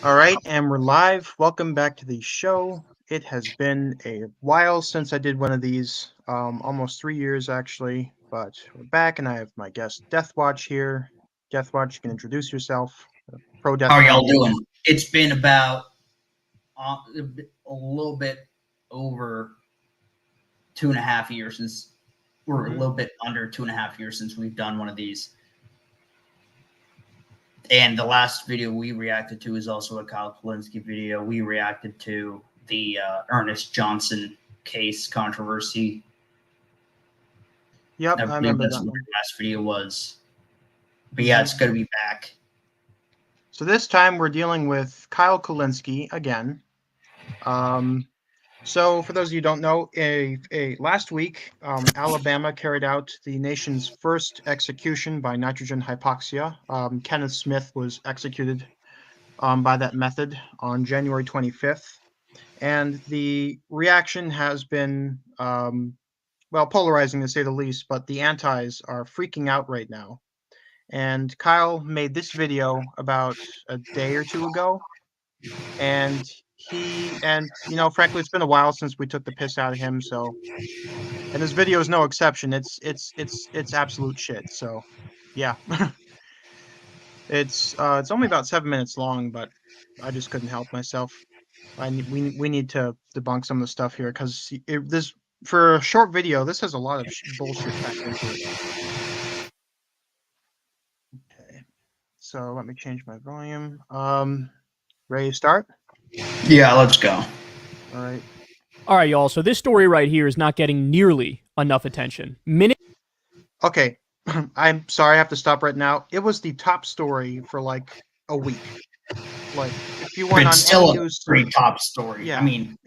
All right, and we're live. Welcome back to the show. It has been a while since I did one of these, almost 3 years actually, but we're back, and I have my guest Deathwatch here. Deathwatch, you can introduce yourself. Pro How death are y'all penalty. doing? It's been about a little bit over 2.5 years since, or a Hmm. little bit under 2.5 years since we've done one of these. And the last video we reacted to is also a Kyle Kulinski video. We reacted to the Ernest Johnson case controversy. Yep, I I believe remember that's that what one. the last video was. But yeah, Hmm. it's good to be back. So this time we're dealing with Kyle Kulinski again. Um, So, for those of you who don't know, last week, Alabama carried out the nation's first execution by nitrogen hypoxia. Kenneth Smith was executed by that method on January 25th. And the reaction has been, well, polarizing to say the least, but the antis are freaking out right now. And Kyle made this video about a day or two ago, and frankly, it's been a while since we took the piss out of him, so, and this video is no exception. It's absolute shit. So yeah. It's only about 7 minutes long, but I just couldn't help myself. We need to debunk some of the stuff here, because this, for a short video, this has a lot of bullshit packed into it. Okay, so let me change my volume. Ready to start? Yeah, let's go. All right. All right, y'all. So this story right here is not getting nearly enough attention. Okay. I'm sorry, I have to stop right now. It was the top story for like a week. Like, if you went It's on any still a news, pretty top story. I yeah, mean,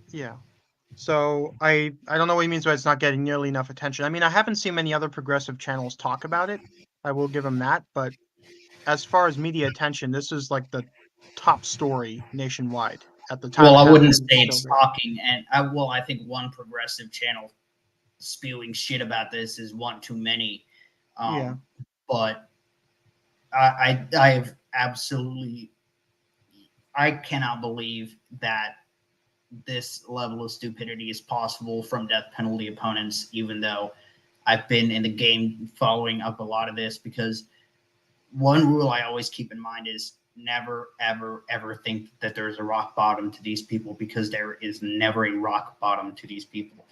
yeah. So I don't know what he means by it's not getting nearly enough attention. I mean, I haven't seen many other progressive channels talk about it. I will give him that, but as far as media attention, this is like the top story nationwide at the time well, it I wouldn't happened. say Still it's very. talking, and I think one progressive channel spewing shit about this is one too many. Yeah. Um, but I have absolutely, I cannot believe that this level of stupidity is possible from death penalty opponents, even though I've been in the game following up a lot of this, because one rule I always keep in mind is never, ever, ever think that there's a rock bottom to these people, because there is never a rock bottom to these people.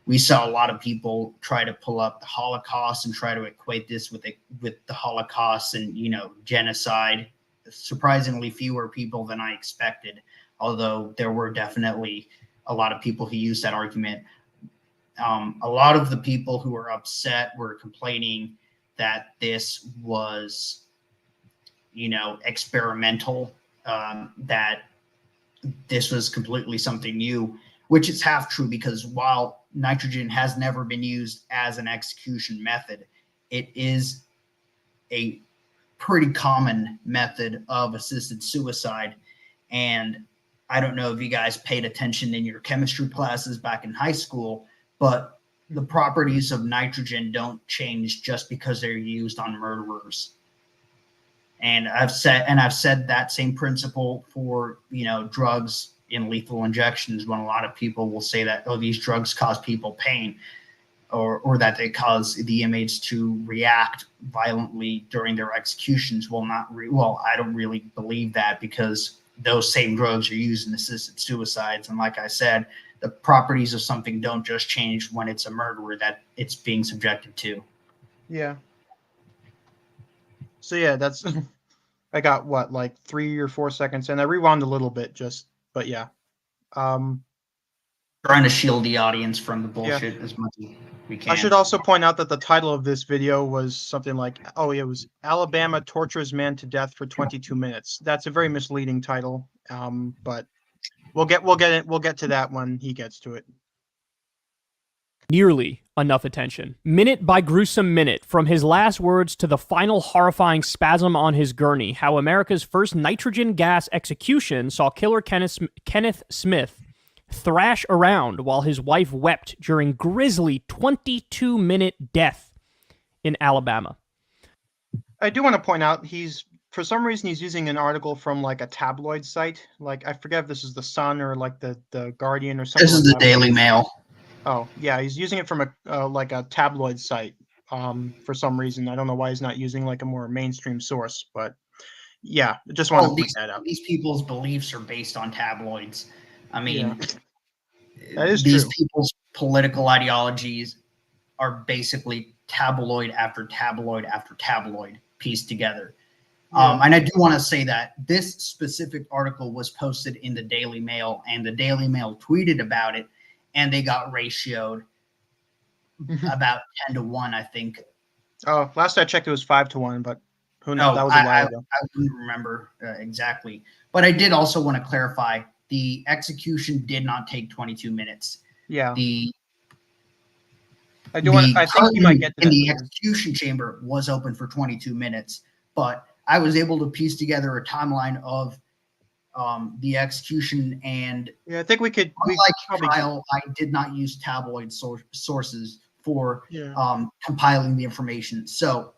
We saw a lot of people try to pull up the Holocaust and try to equate this with the Holocaust and, genocide. Surprisingly fewer people than I expected, although there were definitely a lot of people who used that argument. A lot of the people who were upset were complaining that this was, experimental, that this was completely something new, which is half true, because while nitrogen has never been used as an execution method, it is a pretty common method of assisted suicide. And I don't know if you guys paid attention in your chemistry classes back in high school, but the properties of nitrogen don't change just because they're used on murderers. And I've said that same principle for, drugs in lethal injections, when a lot of people will say that, oh, these drugs cause people pain, or that they cause the inmates to react violently during their executions. Well, I don't really believe that, because those same drugs are used in assisted suicides. And like I said, the properties of something don't just change when it's a murderer that it's being subjected to. Yeah. So yeah, that's I got what, like 3 or 4 seconds, and I rewound a little bit but yeah. Um, Trying to shield the audience from the yeah. bullshit as much as we I should can. also point out that the title of this video was something like, oh, it was Alabama tortures man to death for 22 minutes. That's a very misleading title. But we'll get to that when he gets to it. Nearly enough attention. Minute by gruesome minute, from his last words to the final horrifying spasm on his gurney, how America's first nitrogen gas execution saw killer Kenneth Smith thrash around while his wife wept during grisly 22-minute death in Alabama. I do want to point out he's for some reason he's using an article from like a tabloid site. Like I forget if this is the Sun or like the Guardian or something. This is like the that. Daily Mail. Oh yeah, he's using it from a like a tabloid site. For some reason, I don't know why he's not using like a more mainstream source, but yeah, just wanted to point that out. These people's beliefs are based on tabloids. I mean, That is these true. people's political ideologies are basically tabloid after tabloid after tabloid pieced together. Yeah. And I do want to say that this specific article was posted in the Daily Mail, and the Daily Mail tweeted about it, and they got ratioed about 10-1, I think. Oh, last I checked, it was 5-1, but who knows? That was a while ago. I wouldn't remember exactly. But I did also want to clarify, the execution did not take 22 minutes. Yeah. I The think you might get to in that the later. execution chamber was open for 22 minutes, but I was able to piece together a timeline of the execution, and Yeah, I think we unlike probably Kyle, I did not use tabloid sources for yeah. compiling the information. So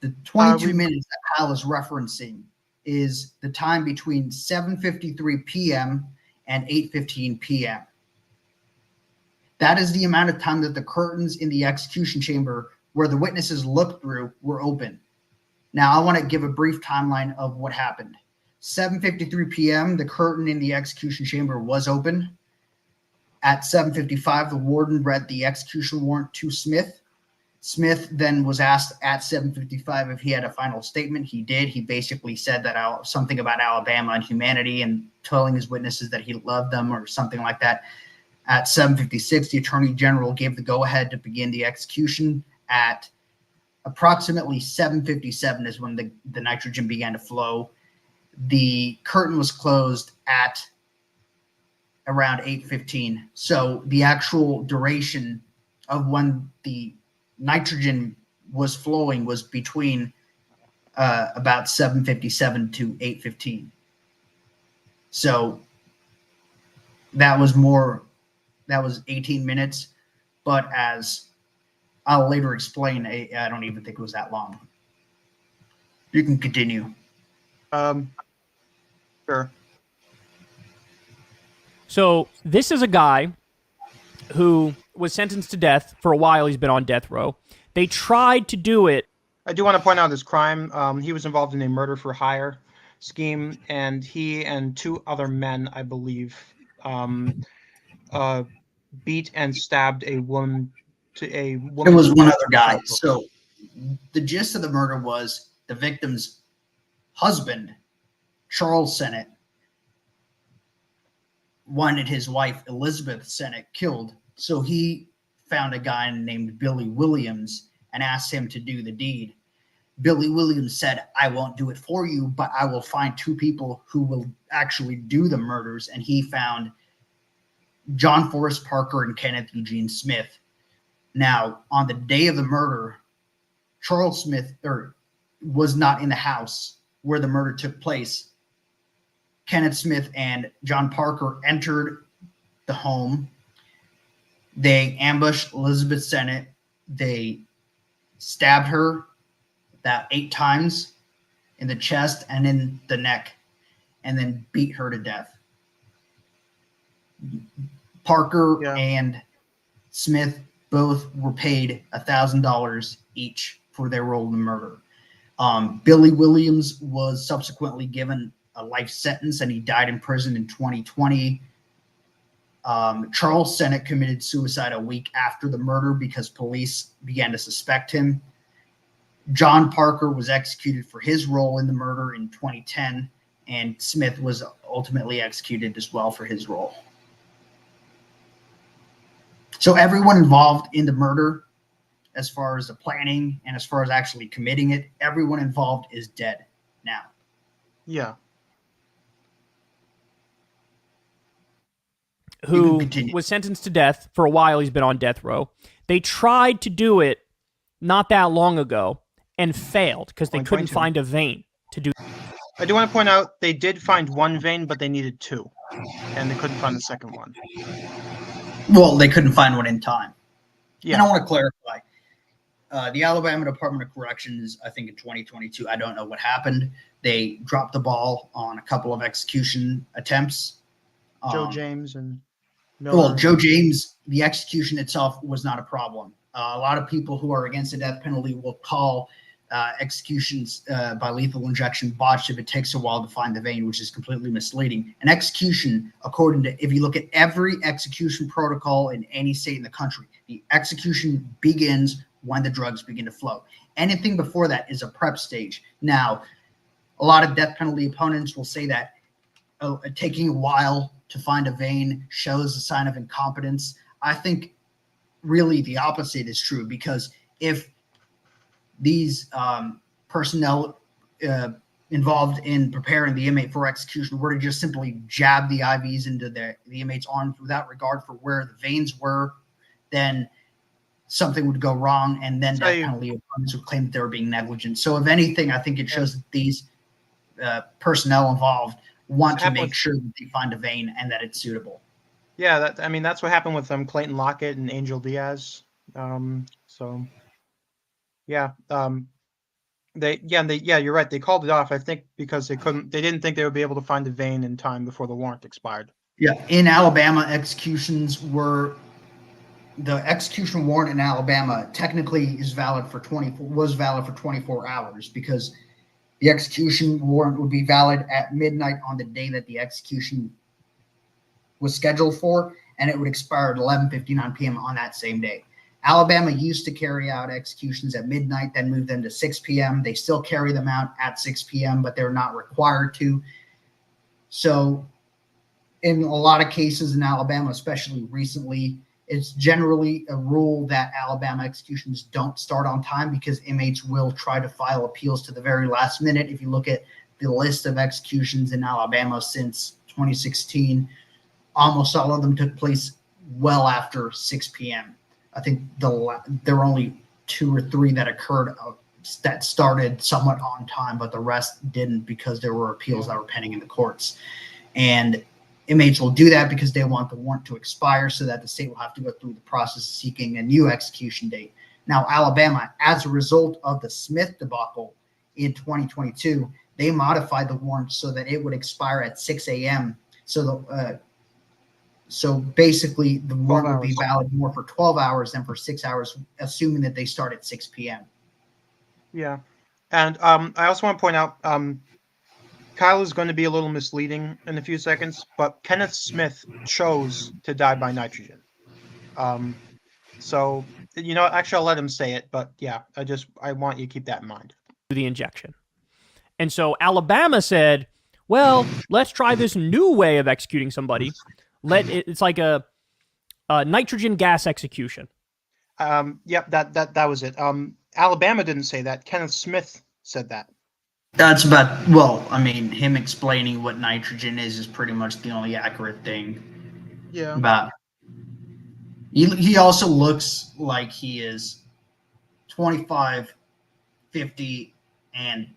the 22 We- minutes that Kyle is referencing is the time between 7:53 p.m. and 8:15 p.m. That is the amount of time that the curtains in the execution chamber where the witnesses looked through were open. Now, I want to give a brief timeline of what happened. 7:53 p.m., the curtain in the execution chamber was open. At 7:55, the warden read the execution warrant to Smith. Smith then was asked at 7:55 if he had a final statement. He did. He basically said that something about Alabama and humanity and telling his witnesses that he loved them or something like that. At 7:56, the Attorney General gave the go-ahead to begin the execution. At approximately 7:57 is when the nitrogen began to flow. The curtain was closed at around 8:15. So the actual duration of when the nitrogen was flowing was between about 7:57 to 8:15. So that was 18 minutes, but as I'll later explain, I don't even think it was that long. You can continue. Sure. So this is a guy who was sentenced to death. For a while, he's been on death row. They tried to do it. I do want to point out this crime. He was involved in a murder for hire scheme, and he and two other men, I believe, beat and stabbed a woman. It was one other guy. So the gist of the murder was the victim's husband, Charles Sennett, wanted his wife, Elizabeth Sennett, killed. So he found a guy named Billy Williams and asked him to do the deed. Billy Williams said, "I won't do it for you, but I will find two people who will actually do the murders." And he found John Forrest Parker and Kenneth Eugene Smith. Now, on the day of the murder, Charles Smith was not in the house where the murder took place. Kenneth Smith and John Parker entered the home. They ambushed Elizabeth Sennett. They stabbed her about 8 times in the chest and in the neck, and then beat her to death. Parker and Smith both were paid $1,000 each for their role in the murder. Billy Williams was subsequently given a life sentence, and he died in prison in 2020. Charles Sennett committed suicide a week after the murder because police began to suspect him. John Parker was executed for his role in the murder in 2010, and Smith was ultimately executed as well for his role. So everyone involved in the murder, as far as the planning and as far as actually committing it, everyone involved is dead now. Yeah. Who was sentenced to death. For a while, he's been on death row. They tried to do it not that long ago and failed because they couldn't find a vein to do. I do want to point out they did find one vein, but they needed 2, and they couldn't find the second one. Well, they couldn't find one in time. Yeah. And I want to clarify. the Alabama Department of Corrections, I think in 2022, I don't know what happened. They dropped the ball on a couple of execution attempts. Joe James and Well, Miller. Joe James, the execution itself was not a problem. A lot of people who are against the death penalty will call executions by lethal injection botched if it takes a while to find the vein, which is completely misleading. An execution, according to, if you look at every execution protocol in any state in the country, the execution begins when the drugs begin to flow. Anything before that is a prep stage. Now, a lot of death penalty opponents will say that taking a while to find a vein shows a sign of incompetence. I think really the opposite is true, because if these personnel involved in preparing the inmate for execution were to just simply jab the IVs into the inmate's arms without regard for where the veins were, then something would go wrong, and then death penalty opponents would claim that they were being negligent. So if anything, I think it shows that these personnel involved want to make sure that they find a vein and that it's suitable. Yeah, that's what happened with Clayton Lockett and Angel Diaz. You're right. They called it off, I think, because they didn't think they would be able to find a vein in time before the warrant expired. Yeah, in Alabama, the execution warrant in Alabama technically was valid for 24 hours, because the execution warrant would be valid at midnight on the day that the execution was scheduled for, and it would expire at 11:59 p.m. on that same day. Alabama used to carry out executions at midnight, then moved them to 6 p.m. They still carry them out at 6 p.m., but they're not required to. So in a lot of cases in Alabama, especially recently, it's generally a rule that Alabama executions don't start on time, because inmates will try to file appeals to the very last minute. If you look at the list of executions in Alabama since 2016, almost all of them took place well after 6 p.m. I think there were only 2 or 3 that occurred that started somewhat on time, but the rest didn't, because there were appeals that were pending in the courts. And inmates will do that because they want the warrant to expire, so that the state will have to go through the process of seeking a new execution date. Now, Alabama, as a result of the Smith debacle in 2022, they modified the warrant so that it would expire at 6 a.m. So basically, the warrant would be valid more for 12 hours than for 6 hours, assuming that they start at 6 p.m. Yeah. And I also want to point out, Kyle is going to be a little misleading in a few seconds, but Kenneth Smith chose to die by nitrogen. So, actually, I'll let him say it, but yeah, I want you to keep that in mind. The injection. And so Alabama said, well, let's try this new way of executing somebody. It's like a nitrogen gas execution. Yep, that was it. Alabama didn't say that. Kenneth Smith said that. That's him explaining what nitrogen is pretty much the only accurate thing. Yeah. About he also looks like he is 25, 50, and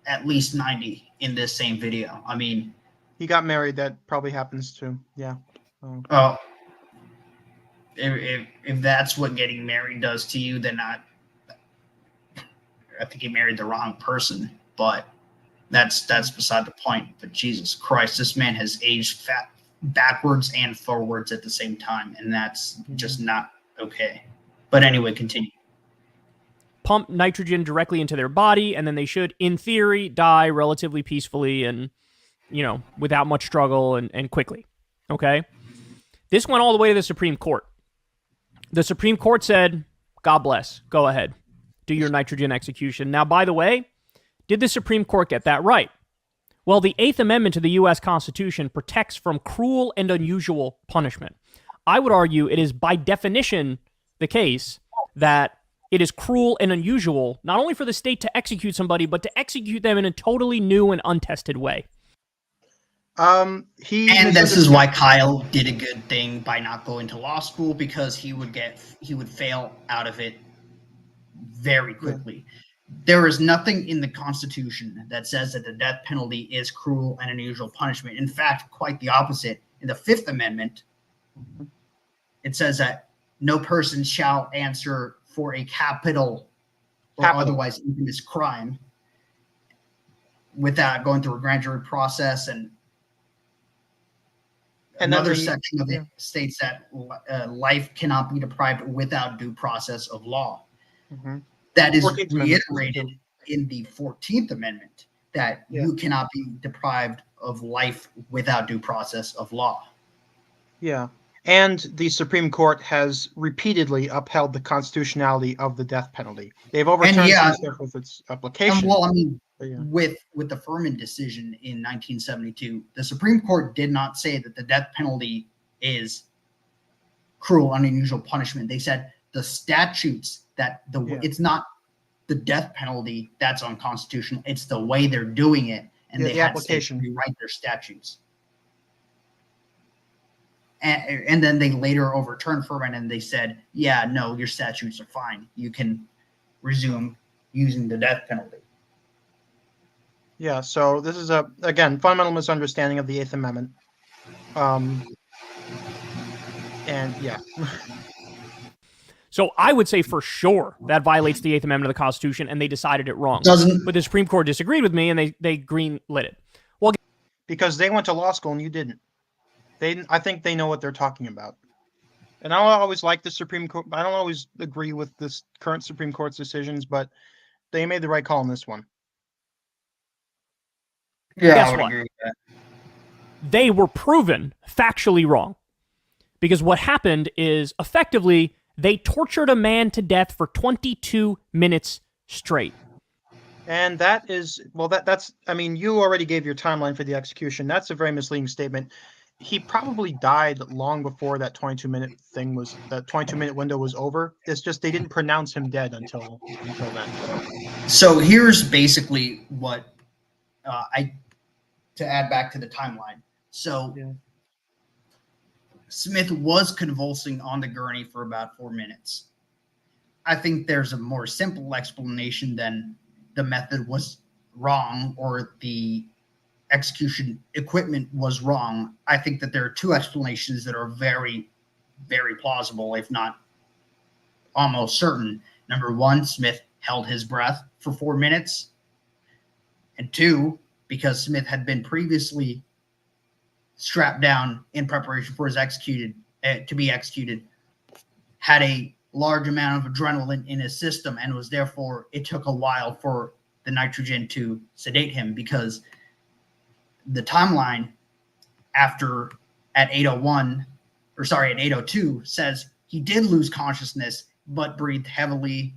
at least 90 in this same video. I mean, he got married. That probably happens too. Yeah. Oh, if that's what getting married does to you, then I think he married the wrong person. But that's beside the point. But Jesus Christ, this man has aged backwards and forwards at the same time, and that's just not okay. But anyway, continue. Pump nitrogen directly into their body, and then they should, in theory, die relatively peacefully and, without much struggle and quickly. Okay? This went all the way to the Supreme Court. The Supreme Court said, God bless, go ahead, do your nitrogen execution. Now, by the way, did the Supreme Court get that right? Well, the 8th Amendment to the U.S. Constitution protects from cruel and unusual punishment. I would argue it is by definition the case that it is cruel and unusual, not only for the state to execute somebody, but to execute them in a totally new and untested way. And this is why Kyle did a good thing by not going to law school, because he would fail out of it very quickly. Yeah. There is nothing in the Constitution that says that the death penalty is cruel and unusual punishment. In fact, quite the opposite. In the 5th Amendment, it says that no person shall answer for a capital or otherwise infamous crime without going through a grand jury process. And another section of it states that life cannot be deprived without due process of law. Mm-hmm. That is reiterated in the 14th Amendment, that you cannot be deprived of life without due process of law. Yeah. And the Supreme Court has repeatedly upheld the constitutionality of the death penalty. They've overturned some stuff with its application. And well, I mean, with the Furman decision in 1972, the Supreme Court did not say that the death penalty is cruel and unusual punishment. They said the statutes that it's not the death penalty that's unconstitutional. It's the way they're doing it, and they had to rewrite their statutes. And then they later overturned Furman, and they said, yeah, no, your statutes are fine. You can resume using the death penalty. Yeah, so this is again, fundamental misunderstanding of the Eighth Amendment. And yeah. So I would say for sure that violates the Eighth Amendment of the Constitution, and they decided it wrong. But the Supreme Court disagreed with me, and they green lit it. Well, because they went to law school and you didn't. I think they know what they're talking about. And I don't always like the Supreme Court. I don't always agree with this current Supreme Court's decisions, but they made the right call in this one. Yeah, guess what? Agree with that. They were proven factually wrong. Because what happened is, effectively, they tortured a man to death for 22 minutes straight. And that is, well, that's, I mean, you already gave your timeline for the execution. That's a very misleading statement. He probably died long before that 22-minute thing was, that 22-minute window was over. It's just they didn't pronounce him dead until then. So here's basically what to add back to the timeline. So Smith was convulsing on the gurney for about 4 minutes. I think there's a more simple explanation than the method was wrong or the execution equipment was wrong. I think that there are two explanations that are very, very plausible, if not almost certain. Number one, Smith held his breath for 4 minutes. And two, because Smith had been previously strapped down in preparation for his to be executed, had a large amount of adrenaline in his system, and was therefore, it took a while for the nitrogen to sedate him, because the timeline at 8:02 says he did lose consciousness, but breathed heavily.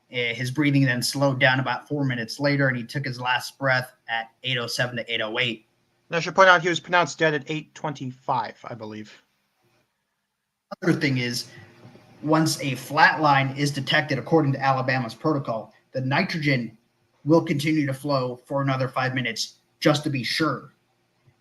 His breathing then slowed down about 4 minutes later, and he took his last breath at 8:07 to 8:08. I should point out he was pronounced dead at 8:25, I believe. Other thing is, once a flat line is detected according to Alabama's protocol, the nitrogen will continue to flow for another 5 minutes just to be sure.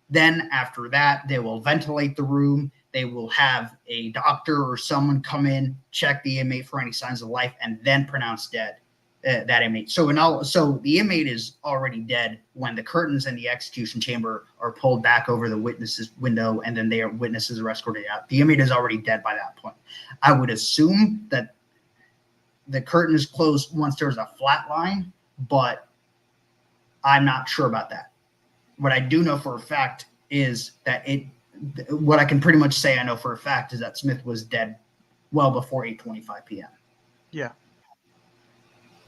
Then after that, they will ventilate the room. They will have a doctor or someone come in, check the inmate for any signs of life, and then pronounce dead that inmate. So the inmate is already dead when the curtains in the execution chamber are pulled back over the witness's window, and then witnesses are escorted out. The inmate is already dead by that point. I would assume that the curtain is closed once there's a flat line, but I'm not sure about that. What I do know for a fact is that what I can pretty much say I know for a fact is that Smith was dead well before 8:25 p.m. Yeah.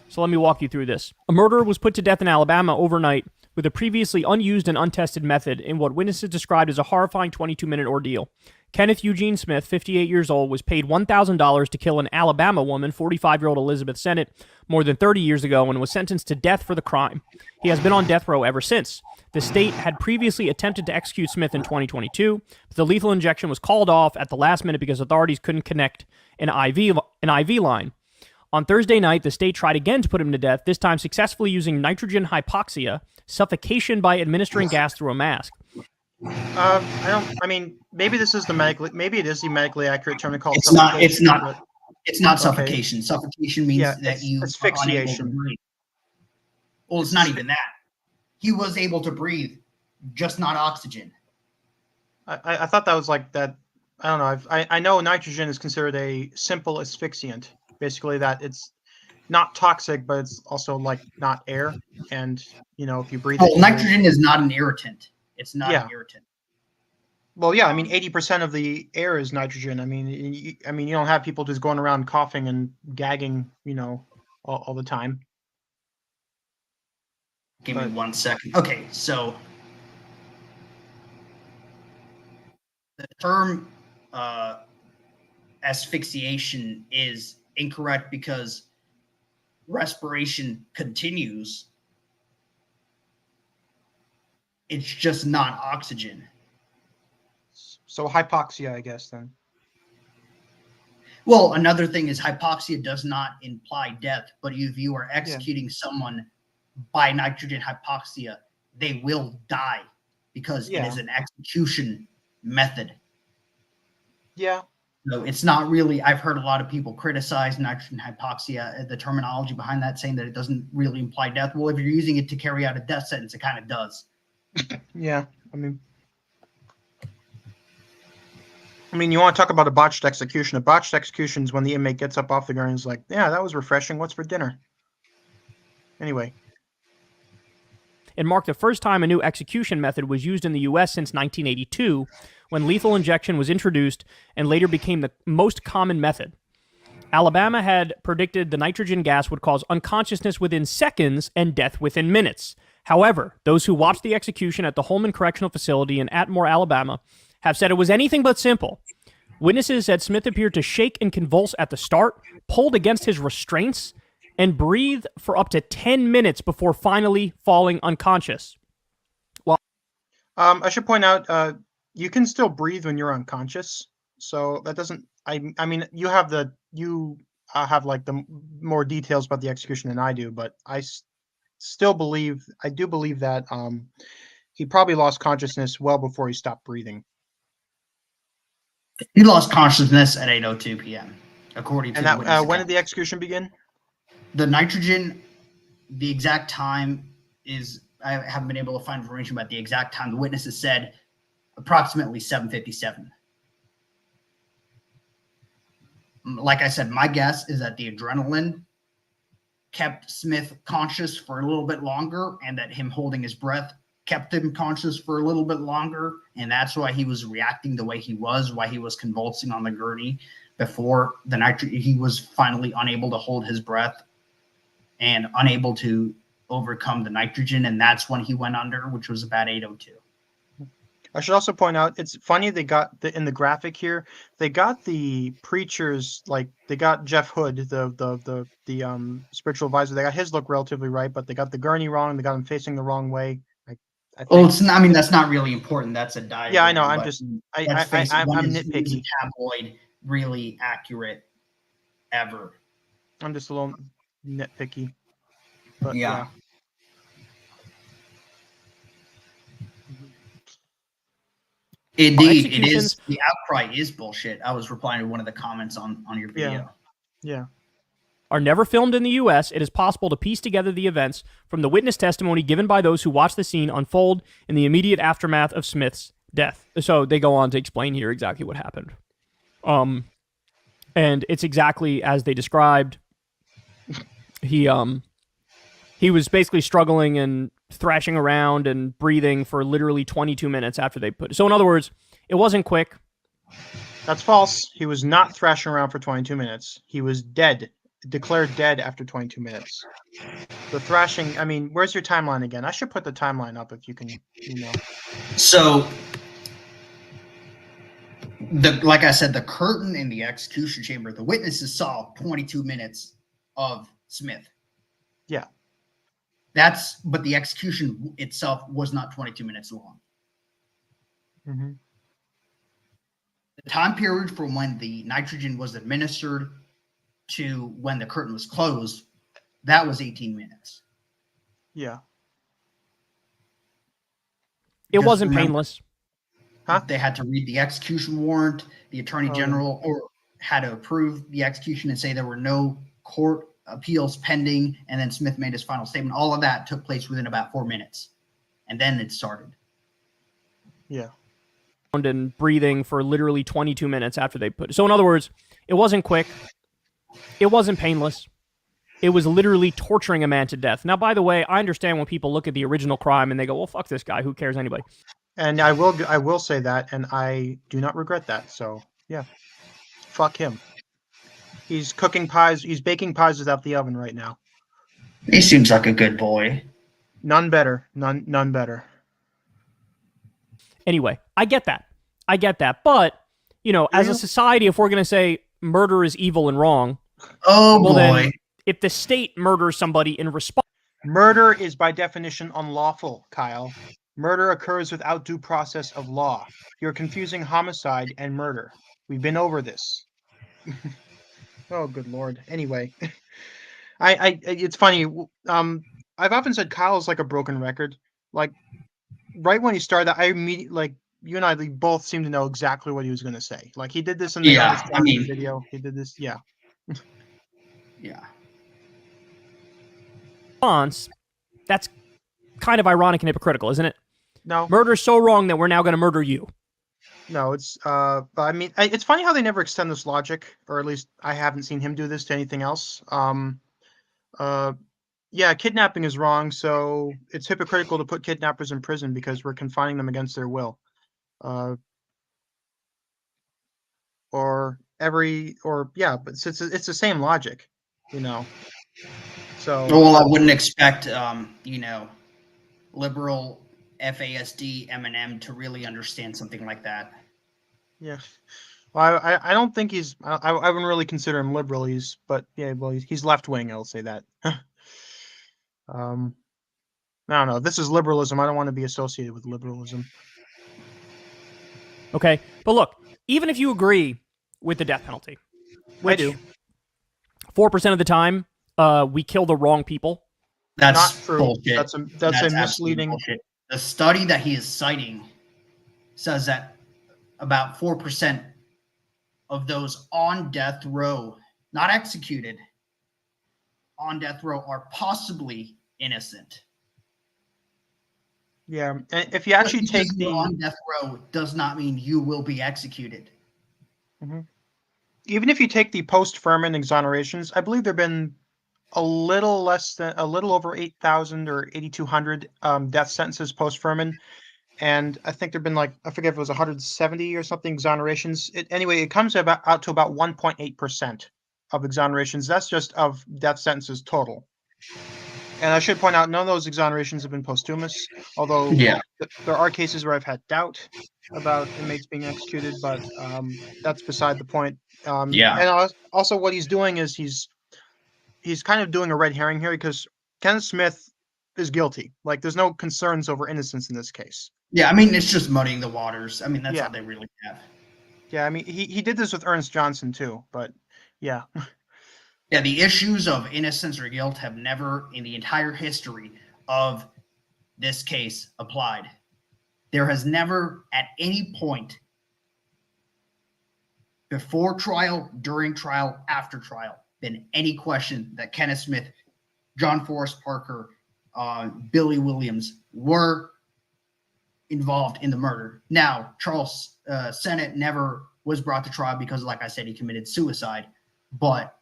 So let me walk you through this. A murderer was put to death in Alabama overnight with a previously unused and untested method in what witnesses described as a horrifying 22-minute ordeal. Kenneth Eugene Smith, 58 years old, was paid $1,000 to kill an Alabama woman, 45-year-old Elizabeth Sennett, more than 30 years ago, and was sentenced to death for the crime. He has been on death row ever since. The state had previously attempted to execute Smith in 2022, but the lethal injection was called off at the last minute because authorities couldn't connect an IV line. On Thursday night, the state tried again to put him to death, this time successfully using nitrogen hypoxia, suffocation by administering gas through a mask. Maybe this is maybe it is the medically accurate term to call it. It's not suffocation. Suffocation means that you asphyxiation. Well, it's not even that. He was able to breathe, just not oxygen. I thought that was like that. I don't know. I know nitrogen is considered a simple asphyxiant. Basically, that not toxic, but it's also like not air. And if you breathe it, Well, nitrogen is not an irritant. It's not Yeah. an irritant. Well, yeah, I mean, 80% of the air is nitrogen. I mean, you don't have people just going around coughing and gagging, all the time. Give me 1 second. Okay, so the term asphyxiation is incorrect because respiration continues. It's just not oxygen. So hypoxia, I guess, then. Well, another thing is hypoxia does not imply death, but if you are executing someone by nitrogen hypoxia, they will die because it is an execution method. Yeah. So it's not really, I've heard a lot of people criticize nitrogen hypoxia, the terminology behind that, saying that it doesn't really imply death. Well, if you're using it to carry out a death sentence, it kind of does. Yeah. I mean, you want to talk about a botched execution. A botched execution is when the inmate gets up off the ground and is like, yeah, that was refreshing. What's for dinner? Anyway. It marked the first time a new execution method was used in the U.S. since 1982, when lethal injection was introduced and later became the most common method. Alabama had predicted the nitrogen gas would cause unconsciousness within seconds and death within minutes. However, those who watched the execution at the Holman Correctional Facility in Atmore, Alabama, have said it was anything but simple. Witnesses said Smith appeared to shake and convulse at the start, pulled against his restraints, and breathe for up to 10 minutes before finally falling unconscious. Well, I should point out, you can still breathe when you're unconscious. So that doesn't, I mean, you have like the more details about the execution than I do, but I do believe that he probably lost consciousness well before he stopped breathing. He lost consciousness at 8:02 p.m. according to the witness. When did the execution begin? The nitrogen, the exact time is, I haven't been able to find information about the exact time. The witnesses said approximately 7:57. Like I said, my guess is that the adrenaline kept Smith conscious for a little bit longer, and that him holding his breath kept him conscious for a little bit longer, and that's why he was reacting the way he was, why he was convulsing on the gurney before the nitrogen. He was finally unable to hold his breath and unable to overcome the nitrogen, and that's when he went under, which was about 8:02. I should also point out, it's funny they got in the graphic here, they got the preachers, like they got Jeff Hood, the spiritual advisor, they got his look relatively right, but they got the gurney wrong, they got him facing the wrong way. I think, well, it's not, I mean, that's not really important. That's a diagram. Yeah, I know. I'm just, I'm nitpicky. Is a tabloid really accurate ever? I'm just a little nitpicky. But yeah. Indeed, it is. The outcry is bullshit. I was replying to one of the comments on your video. Yeah. Are never filmed in the U.S., it is possible to piece together the events from the witness testimony given by those who watched the scene unfold in the immediate aftermath of Smith's death. So they go on to explain here exactly what happened. And it's exactly as they described. He was basically struggling and thrashing around and breathing for literally 22 minutes after they put it. So in other words, it wasn't quick. That's false. He was not thrashing around for 22 minutes. He was dead. Declared dead after 22 minutes. The thrashing, I mean, where's your timeline again? I should put the timeline up if you can, So, like I said, the curtain in the execution chamber, the witnesses saw 22 minutes of Smith. Yeah. But the execution itself was not 22 minutes long. Mm-hmm. The time period from when the nitrogen was administered to when the curtain was closed, that was 18 minutes. Yeah. It wasn't painless. Huh? They had to read the execution warrant. The attorney general had to approve the execution and say there were no court appeals pending. And then Smith made his final statement. All of that took place within about 4 minutes. And then it started. Yeah. And breathing for literally 22 minutes after they put it. So in other words, it wasn't quick. It wasn't painless. It was literally torturing a man to death. Now, by the way, I understand when people look at the original crime and they go, well, fuck this guy. Who cares anybody? And I will say that, and I do not regret that. So yeah, fuck him. He's cooking pies. He's baking pies without the oven right now. He seems like a good boy. None better. None better. Anyway, I get that. But, as a society, if we're going to say murder is evil and wrong, Oh, well, boy. then if the state murders somebody in response, Murder is by definition unlawful, Kyle. Murder occurs without due process of law. You're confusing homicide and murder. We've been over this. Oh, good Lord. Anyway, it's funny. I've often said Kyle's like a broken record. Like, right when he started, I immediately, like, you and I both seem to know exactly what he was going to say. Like, he did this in the Yeah, Ernest Johnson video. He did this. Yeah. Yeah. that's kind of ironic and hypocritical, isn't it? No. Murder's so wrong that we're now going to murder you. No, it's I mean, it's funny how they never extend this logic, or at least I haven't seen him do this to anything else. Yeah, kidnapping is wrong, so it's hypocritical to put kidnappers in prison because we're confining them against their will. But it's the same logic, So Well, I wouldn't expect, liberal FASD Eminem to really understand something like that. yeah. Well, I don't think he's. I wouldn't really consider him liberal. He's left wing. I'll say that. I don't know. This is liberalism. I don't want to be associated with liberalism. Okay, but look, even if you agree with the death penalty, which I do. 4% of the time we kill the wrong people. That's not true. bullshit. That's a absolute misleading. bullshit. The study that he is citing says that about 4% of those on death row, not executed, on death row, are possibly innocent. Yeah, and if you actually Just take because the you're on death row does not mean you will be executed. even if you take the post Furman exonerations, I believe there've been a little over 8,000 or 8,200 death sentences post Furman, and I think there've been I forget if it was 170 or something exonerations. It comes out to about 1.8% of exonerations. That's just of death sentences total. And I should point out, none of those exonerations have been posthumous, although there are cases where I've had doubt about inmates being executed, but that's beside the point. And also what he's doing is he's kind of doing a red herring here because Kenneth Smith is guilty. Like, there's no concerns over innocence in this case. Yeah, I mean, it's just muddying the waters. I mean, that's Yeah. all they really have. Yeah, I mean, he did this with Ernest Johnson too, but yeah. Yeah, the issues of innocence or guilt have never, in the entire history of this case, applied. There has never, at any point, before trial, during trial, after trial, been any question that Kenneth Smith, John Forrest Parker, Billy Williams were involved in the murder. Now, Charles Sennett never was brought to trial because, like I said, he committed suicide, but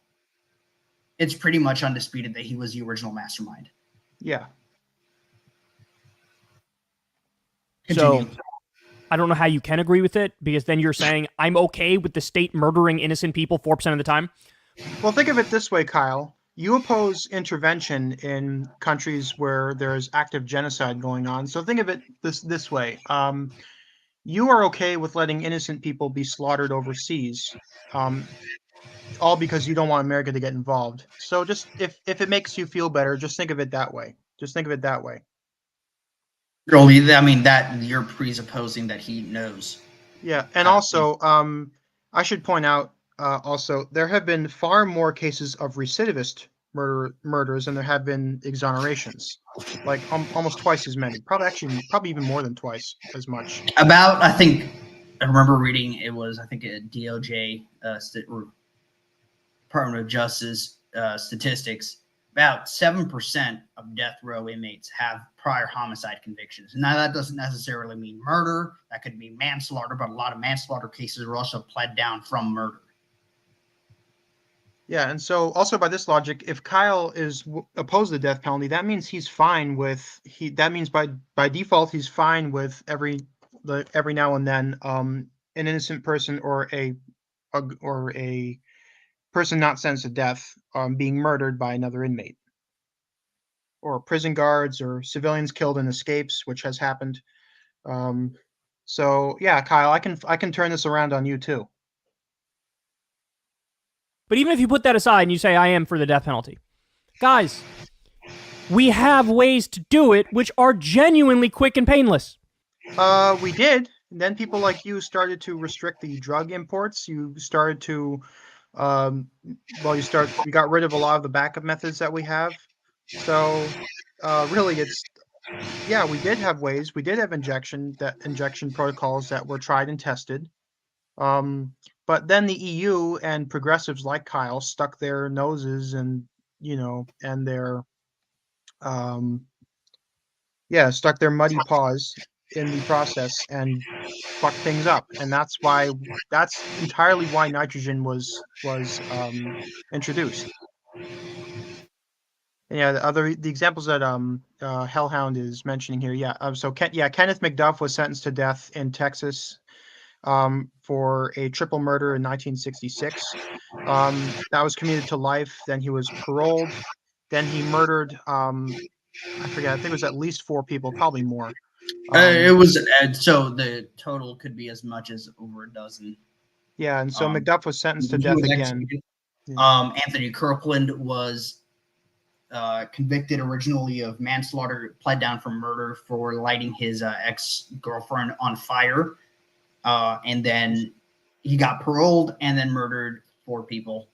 it's pretty much undisputed that he was the original mastermind. Yeah. Continue. So I don't know how you can agree with it, because then you're saying I'm okay with the state murdering innocent people 4% of the time. Well, think of it this way, Kyle. You oppose intervention in countries where there's active genocide going on. So think of it this way. You are okay with letting innocent people be slaughtered overseas, all because you don't want America to get involved. So just if it makes you feel better, just think of it that way. Really, I mean, that you're presupposing that he knows. Yeah, and also, I should point out, also, there have been far more cases of recidivist murders than there have been exonerations. Like almost twice as many. Probably even more than twice as much. About, I remember reading, it was, a DOJ, Department of Justice statistics. About 7% of death row inmates have prior homicide convictions. Now, that doesn't necessarily mean murder. That could mean manslaughter, but a lot of manslaughter cases are also pled down from murder. Yeah, and so also by this logic, if Kyle is opposed to the death penalty, that means he's fine with That means by default he's fine with every now and then an innocent person or a person not sentenced to death being murdered by another inmate, or prison guards or civilians killed in escapes, which has happened. Um, so yeah, Kyle, I can turn this around on you too. But even if you put that aside and you say, I am for the death penalty, guys, we have ways to do it which are genuinely quick and painless. We did. And then people like you started to restrict the drug imports. You started to, you got rid of a lot of the backup methods that we have. So, really, we did have ways. We did have injection protocols that were tried and tested. Um, but then the EU and progressives like Kyle stuck their noses and their, um, stuck their muddy paws in the process and fucked things up. And that's entirely why nitrogen was introduced. And yeah, the examples that Hellhound is mentioning here, Kenneth McDuff was sentenced to death in Texas for a triple murder in 1966. That was commuted to life. Then he was paroled. Then he murdered I forget. I think it was at least 4 people, probably more. It was so the total could be as much as over a dozen. Yeah, and so McDuff was sentenced to He death was again. executed. Yeah. Anthony Kirkland was convicted originally of manslaughter, pled down for murder for lighting his ex-girlfriend on fire, and then he got paroled and then murdered 4 people.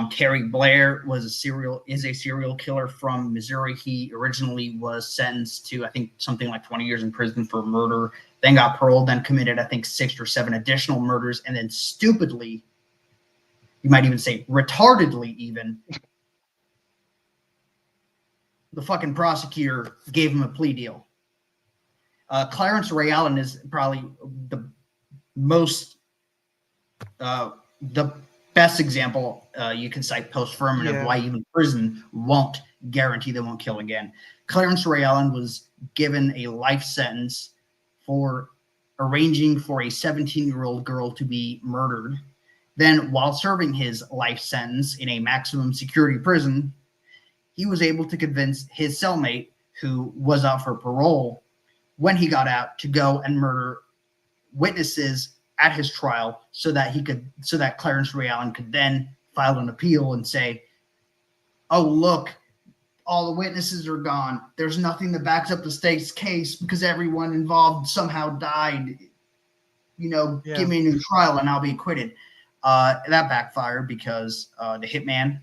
Terry Blair is a serial killer from Missouri. He originally was sentenced to, I think, something like 20 years in prison for murder, then got paroled, then committed, I think, 6 or 7 additional murders, and then stupidly, you might even say retardedly even, the fucking prosecutor gave him a plea deal. Clarence Ray Allen is probably the best example you can cite post-Furman of why even prison won't guarantee they won't kill again. Clarence Ray Allen was given a life sentence for arranging for a 17-year-old girl to be murdered. Then, while serving his life sentence in a maximum security prison, he was able to convince his cellmate, who was out for parole, when he got out, to go and murder witnesses at his trial so that Clarence Ray Allen could then file an appeal and say, oh, look, all the witnesses are gone. There's nothing that backs up the state's case because everyone involved somehow died. Give me a new trial and I'll be acquitted. That backfired because the hitman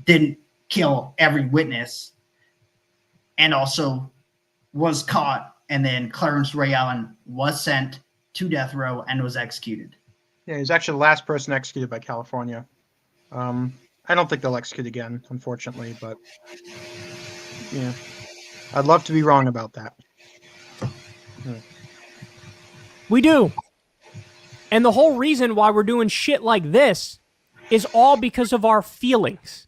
didn't kill every witness and also was caught. And then Clarence Ray Allen was sent to death row and was executed. Yeah, he's actually the last person executed by California. I don't think they'll execute again, unfortunately, but yeah, I'd love to be wrong about that. We do. And the whole reason why we're doing shit like this is all because of our feelings.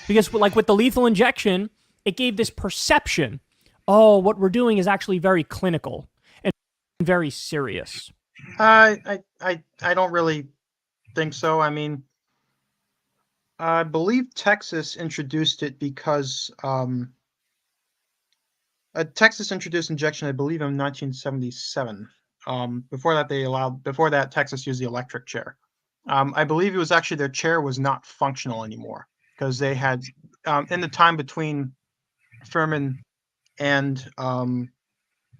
Because like with the lethal injection, it gave this perception, oh, what we're doing is actually very clinical and very serious. I don't really think so. I mean, I believe Texas introduced it because Texas introduced injection, I believe, in 1977. Before that, Texas used the electric chair. I believe it was actually their chair was not functional anymore because they had, in the time between Furman and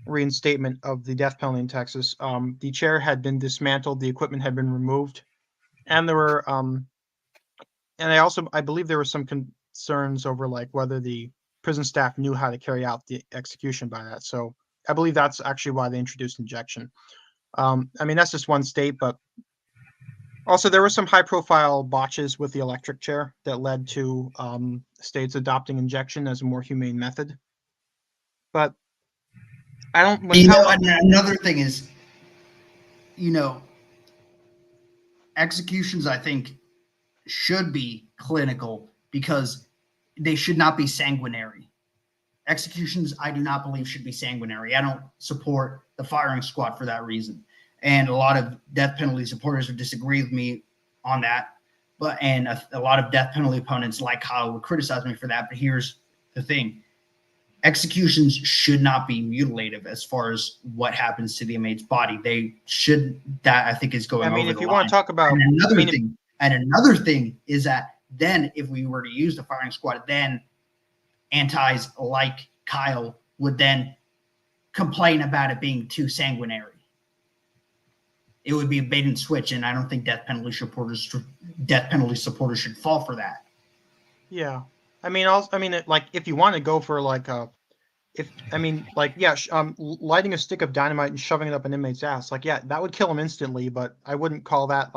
reinstatement of the death penalty in Texas, the chair had been dismantled, the equipment had been removed, and there were, I believe there were some concerns over like whether the prison staff knew how to carry out the execution by that. So I believe that's actually why they introduced injection. I mean, that's just one state, but also there were some high-profile botches with the electric chair that led to states adopting injection as a more humane method. But I don't. Another thing is, executions, I think, should be clinical because they should not be sanguinary. Executions, I do not believe, should be sanguinary. I don't support the firing squad for that reason. And a lot of death penalty supporters would disagree with me on that. And a lot of death penalty opponents like Kyle would criticize me for that. But here's the thing. Executions should not be mutilative as far as what happens to the inmate's body. They should, that I think is going over the line. If you want to talk about another thing is that then if we were to use the firing squad, then antis like Kyle would then complain about it being too sanguinary. It would be a bait and switch, and I don't think death penalty supporters should fall for that. Yeah, like if you want to go for like lighting a stick of dynamite and shoving it up an inmate's ass, like that would kill him instantly. But I wouldn't call that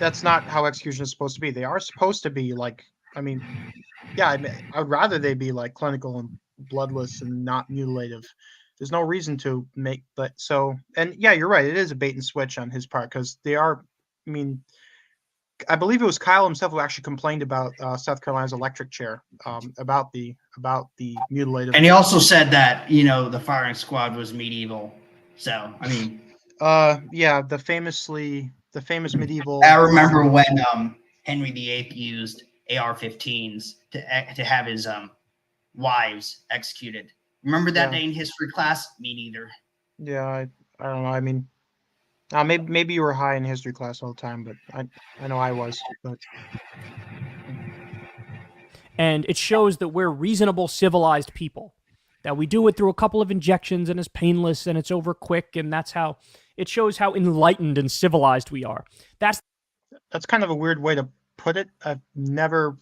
that's not how execution is supposed to be. They are supposed to be like, I would rather they be like clinical and bloodless and not mutilative. There's no reason to make you're right. It is a bait and switch on his part because they are. I believe it was Kyle himself who actually complained about South Carolina's electric chair, about the mutilative. And he also said that the firing squad was medieval. So the famous medieval. I remember when Henry VIII used AR-15s to have his wives executed. Remember that day in history class? Me neither. Yeah, I don't know. Maybe you were high in history class all the time, but I know I was. But and it shows that we're reasonable, civilized people. That we do it through a couple of injections and it's painless and it's over quick, and that's how it shows how enlightened and civilized we are. That's kind of a weird way to put it. I've never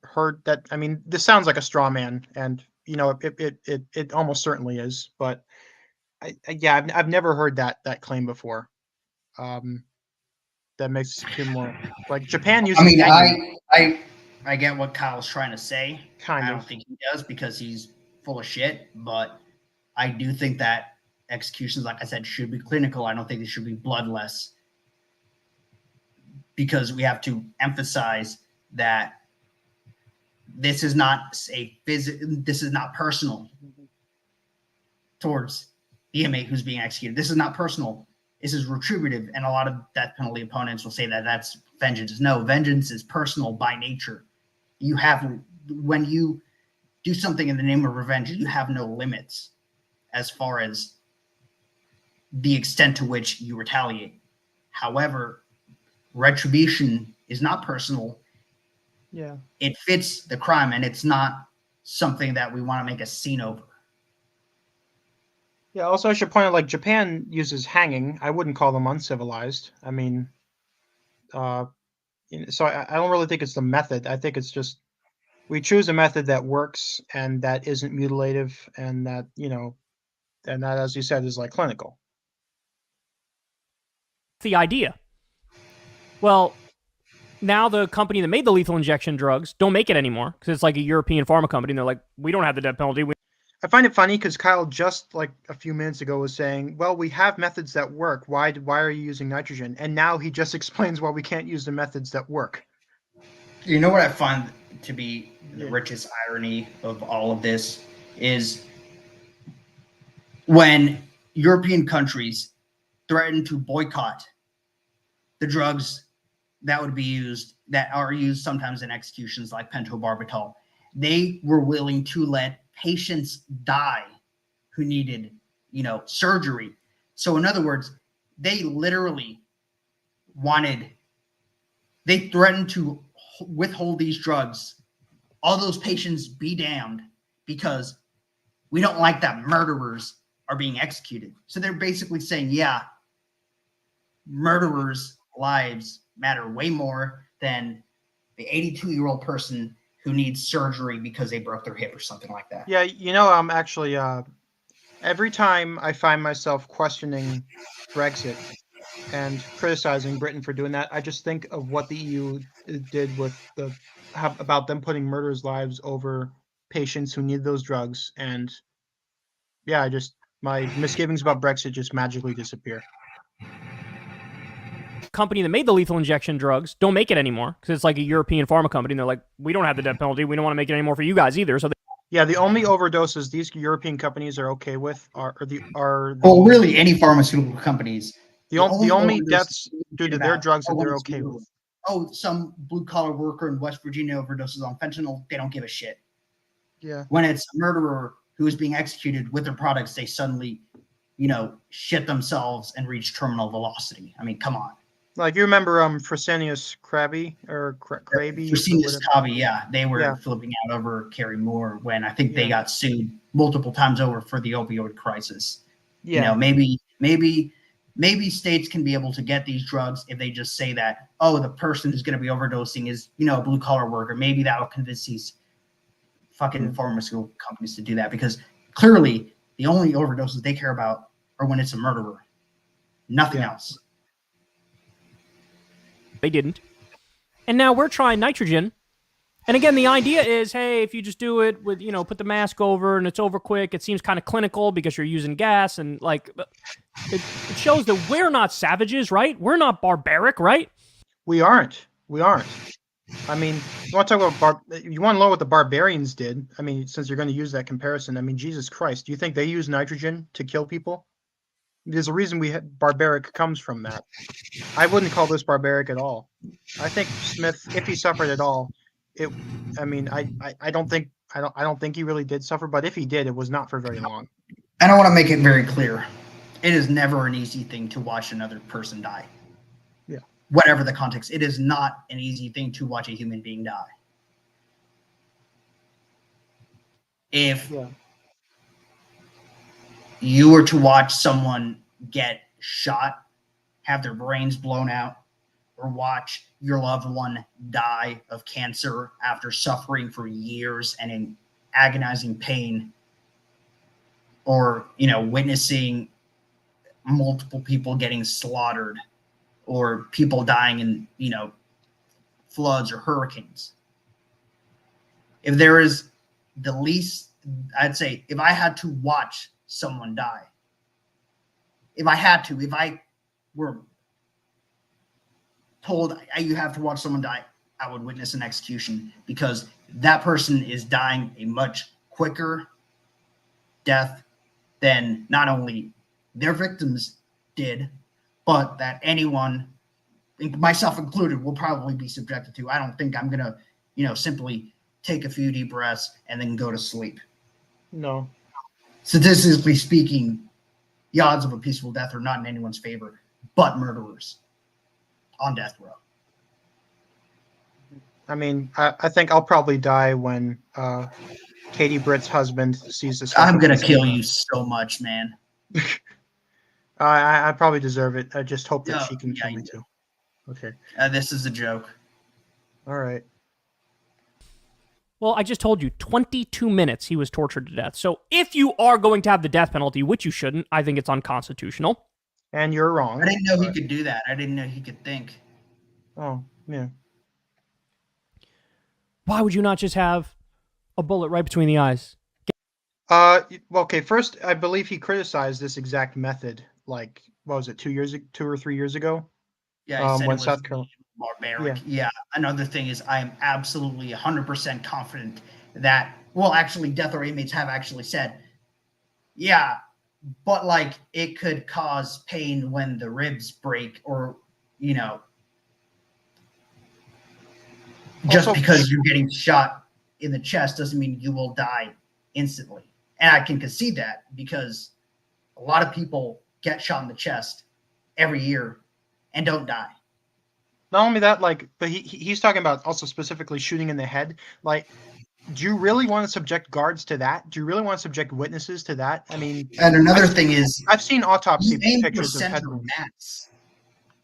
heard that. This sounds like a straw man, and it almost certainly is. But I've never heard that claim before. That makes it feel more like Japan uses. I get what Kyle's trying to say. I don't think he does because he's full of shit. But I do think that executions, like I said, should be clinical. I don't think they should be bloodless because we have to emphasize that this is not personal towards the inmate who's being executed. This is not personal. This is retributive, and a lot of death penalty opponents will say that that's vengeance. No, vengeance is personal by nature. When you do something in the name of revenge, you have no limits as far as the extent to which you retaliate. However, retribution is not personal. Yeah. It fits the crime, and it's not something that we want to make a scene over. Yeah, also I should point out, like, Japan uses hanging. I wouldn't call them uncivilized. So I don't really think it's the method. I think it's just we choose a method that works and that isn't mutilative and that, and that, as you said, is like clinical. The idea. Well, now the company that made the lethal injection drugs don't make it anymore because it's like a European pharma company, and they're like, we don't have the death penalty. I find it funny because Kyle just like a few minutes ago was saying, well, we have methods that work. Why are you using nitrogen? And now he just explains why we can't use the methods that work. You know what I find to be the richest irony of all of this is when European countries threaten to boycott the drugs that would be used, that are used sometimes in executions like pentobarbital. They were willing to let patients die who needed, surgery. So in other words, they literally they threatened to withhold these drugs. All those patients be damned because we don't like that murderers are being executed. So they're basically saying, yeah, murderers' lives matter way more than the 82-year-old person who needs surgery because they broke their hip or something like that. Yeah, I'm actually every time I find myself questioning Brexit and criticizing Britain for doing that, I just think of what the EU did with about them putting murderers' lives over patients who need those drugs, and my misgivings about Brexit just magically disappear. company that made the lethal injection drugs don't make it anymore because it's like a European pharma company. And they're like, we don't have the death penalty. We don't want to make it anymore for you guys either. So Yeah, the only overdoses these European companies are okay with are Well, really, any pharmaceutical companies. the only overdoses deaths due to their about, drugs that when they're it's okay murder. with. Oh, some blue collar worker in West Virginia overdoses on fentanyl. They don't give a shit. Yeah. When it's a murderer who is being executed with their products, they suddenly, shit themselves and reach terminal velocity. I mean, come on. Like you remember Fresenius Krabby or Kraby? Fresenius Kabi, yeah, they were Yeah. flipping out over Kerry Moore when I think they Yeah. got sued multiple times over for the opioid crisis. Yeah. Maybe states can be able to get these drugs if they just say that, oh, the person who's going to be overdosing is, a blue collar worker. Maybe that'll convince these fucking pharmaceutical companies to do that, because clearly the only overdoses they care about are when it's a murderer. Nothing else. they didn't. And now we're trying nitrogen. And again, the idea is, hey, if you just do it with, put the mask over and it's over quick, it seems kind of clinical because you're using gas. And like, it shows that we're not savages, right? We're not barbaric, right? We aren't. I mean, you want to talk about you want to know what the barbarians did? I mean, since you're going to use that comparison, I mean, Jesus Christ, do you think they use nitrogen to kill people? There's a reason barbaric comes from that. I wouldn't call this barbaric at all. I think Smith, if he suffered at all, I don't think he really did suffer, but if he did, it was not for very long. And I want to make it very clear. It is never an easy thing to watch another person die. Yeah. Whatever the context, it is not an easy thing to watch a human being die. If you were to watch someone get shot, have their brains blown out, or watch your loved one die of cancer after suffering for years and in agonizing pain, or, witnessing multiple people getting slaughtered, or people dying in, floods or hurricanes. If there is the least, I'd say, if I had to watch someone die, if I were told you have to watch someone die, I would witness an execution, because that person is dying a much quicker death than not only their victims did, but that anyone, myself included, will probably be subjected to. I don't think I'm going to, simply take a few deep breaths and then go to sleep. No. Statistically speaking, the odds of a peaceful death are not in anyone's favor, but murderers on death row. I mean, I think I'll probably die when Katie Britt's husband sees this. I'm going to kill you so much, man. I probably deserve it. I just hope that she can kill me too. Okay. This is a joke. All right. Well, I just told you, 22 minutes he was tortured to death. So if you are going to have the death penalty, which you shouldn't, I think it's unconstitutional. And you're wrong. I didn't know he could do that. I didn't know he could think. Oh, yeah. Why would you not just have a bullet right between the eyes? Well, okay. First, I believe he criticized this exact method, like, what was it, 2 or 3 years ago? Yeah, he said when it was South Carolina. Barbaric. Yeah. Another thing is, I am absolutely 100% confident that, well, actually, death row inmates have actually said, yeah, but like it could cause pain when the ribs break, or, just because you're getting shot in the chest doesn't mean you will die instantly. And I can concede that, because a lot of people get shot in the chest every year and don't die. Not only that, but he's talking about also specifically shooting in the head. Like, do you really want to subject guards to that? Do you really want to subject witnesses to that? I mean, and another thing is, I've seen autopsy pictures of head head wounds. mass.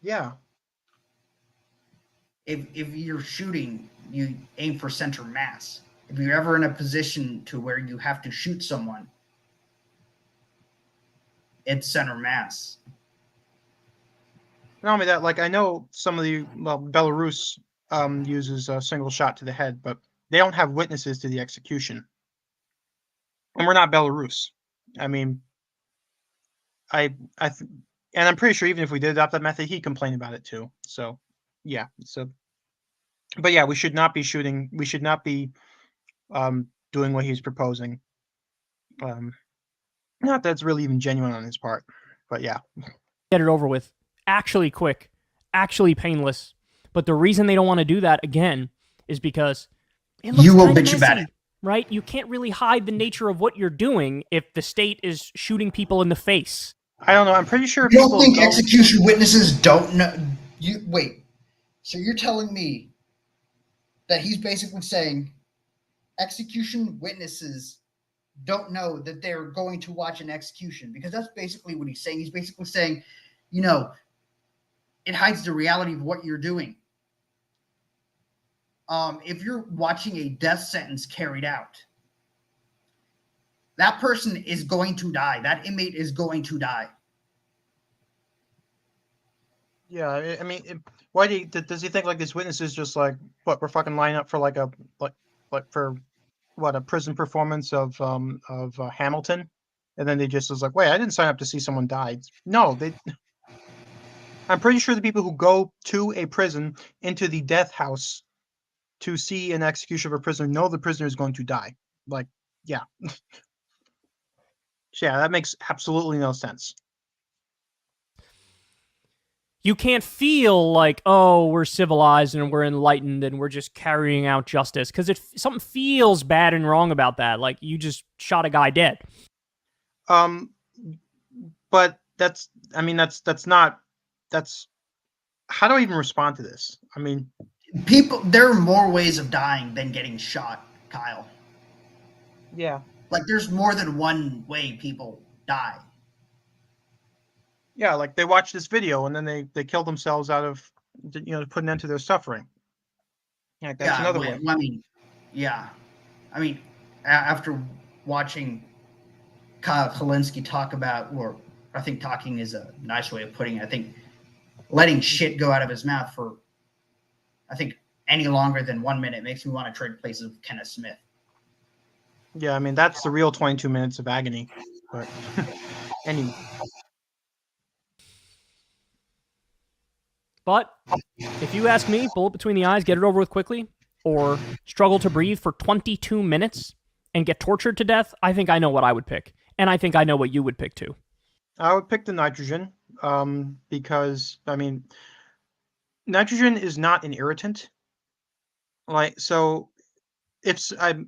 Yeah. If you're shooting, you aim for center mass. If you're ever in a position to where you have to shoot someone, it's center mass. Not only that, I know some of Belarus uses a single shot to the head, but they don't have witnesses to the execution. And we're not Belarus. I mean, And I'm pretty sure even if we did adopt that method, he'd complain about it too. So, yeah. So, but yeah, we should not be shooting. We should not be doing what he's proposing. Not that it's really even genuine on his part, but yeah. Get it over with. Actually quick, actually painless. But the reason they don't want to do that again is because it looks You will kinda bitch about messy, it. right? You can't really hide the nature of what you're doing if the state is shooting people in the face. I don't know. I'm pretty sure You don't people think go. execution witnesses don't know? You wait. So you're telling me that he's basically saying execution witnesses don't know that they're going to watch an execution, because that's basically what he's saying. He's basically saying, you know, it hides the reality of what you're doing. If you're watching a death sentence carried out, that person is going to die. That inmate is going to die. Yeah, I mean, why does he think like these witnesses just like what we're fucking lining up for like a like for what a prison performance of Hamilton, and then they just was like, wait, I didn't sign up to see someone die. No, they. I'm pretty sure the people who go to a prison into the death house to see an execution of a prisoner know the prisoner is going to die. Like, yeah, yeah, that makes absolutely no sense. You can't feel like, oh, we're civilized and we're enlightened and we're just carrying out justice, because something feels bad and wrong about that. Like you just shot a guy dead. But that's, I mean, that's not, that's, how do I even respond to this? I mean, There are more ways of dying than getting shot, Kyle. yeah. Like there's more than one way people die. Yeah, like they watch this video and then they kill themselves out of, to put an end to their suffering. Like that's another way. I mean, yeah. I mean, after watching Kyle Kulinski talk about, or I think talking is a nice way of putting it, I think letting shit go out of his mouth for, I think, any longer than 1 minute makes me want to trade places with Kenneth Smith. Yeah, I mean, that's the real 22 minutes of agony. But anyway. But if you ask me, bullet between the eyes, get it over with quickly, or struggle to breathe for 22 minutes and get tortured to death, I think I know what I would pick. And I think I know what you would pick too. I would pick the nitrogen because, I mean, nitrogen is not an irritant. Like, so it's, I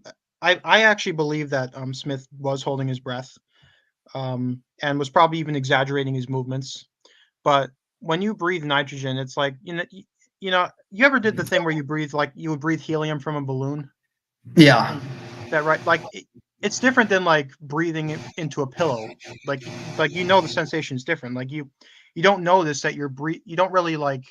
actually believe that Smith was holding his breath and was probably even exaggerating his movements. But when you breathe nitrogen, it's like, you ever did the thing where you breathe, like you would breathe helium from a balloon? Yeah. That right? Like it's different than like breathing into a pillow. Like the sensation is different. Like you don't notice that you don't really like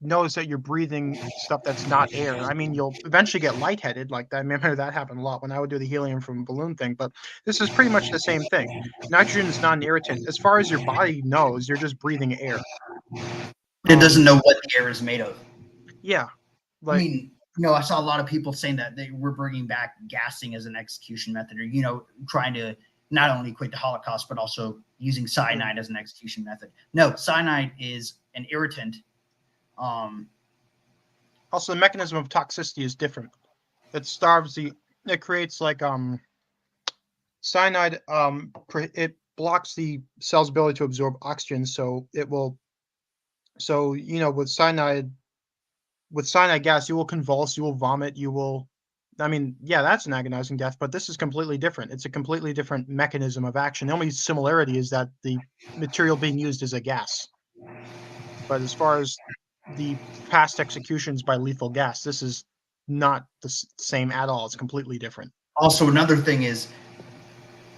notice that you're breathing stuff that's not air. I mean, you'll eventually get lightheaded like that. I remember that happened a lot when I would do the helium from a balloon thing, but this is pretty much the same thing. Nitrogen is not an irritant. As far as your body knows, you're just breathing air. It doesn't know what the air is made of. Yeah. I mean, I saw a lot of people saying that they were bringing back gassing as an execution method, or, trying to not only equate the Holocaust, but also using cyanide as an execution method. No, cyanide is an irritant. Also, the mechanism of toxicity is different. It creates like cyanide. It blocks the cell's ability to absorb oxygen, so it will. So with cyanide gas, you will convulse, you will vomit, you will. I mean, yeah, that's an agonizing death, but this is completely different. It's a completely different mechanism of action. The only similarity is that the material being used is a gas. But as far as the past executions by lethal gas, this is not the same at all. It's completely different. Also, another thing is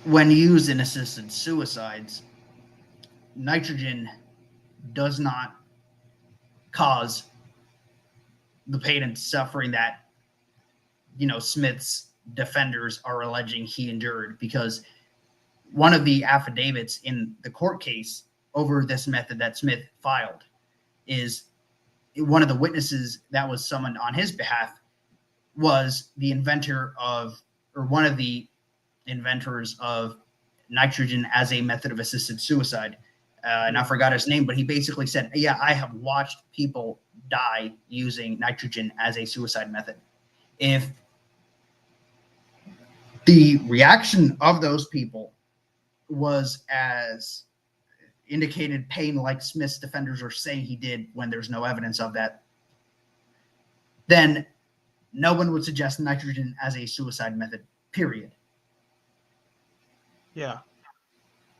when used in assisted suicides, nitrogen does not cause the pain and suffering that Smith's defenders are alleging he endured, because one of the affidavits in the court case over this method that Smith filed is one of the witnesses that was summoned on his behalf was the inventor of, or one of the inventors of nitrogen as a method of assisted suicide. and I forgot his name, but he basically said, yeah, I have watched people die using nitrogen as a suicide method. If the reaction of those people was as indicated pain like Smith's defenders are saying he did when there's no evidence of that, then no one would suggest nitrogen as a suicide method, period. Yeah.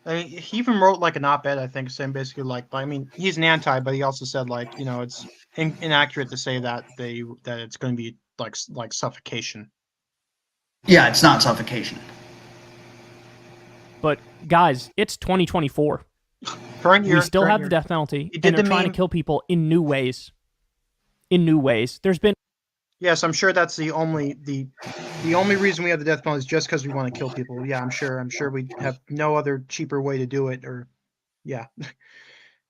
I mean, he even wrote like an op-ed, I think, saying basically like, I mean, he's an anti, but he also said like, it's inaccurate to say that that it's going to be like suffocation. Yeah, it's not suffocation. But guys, it's 2024. Current year, We still current have year. the death penalty, He and did they're the trying to meme. kill people in new ways. There's been Yes, I'm sure that's the only reason we have the death penalty is just because we want to kill people. Yeah, I'm sure we have no other cheaper way to do it, or yeah.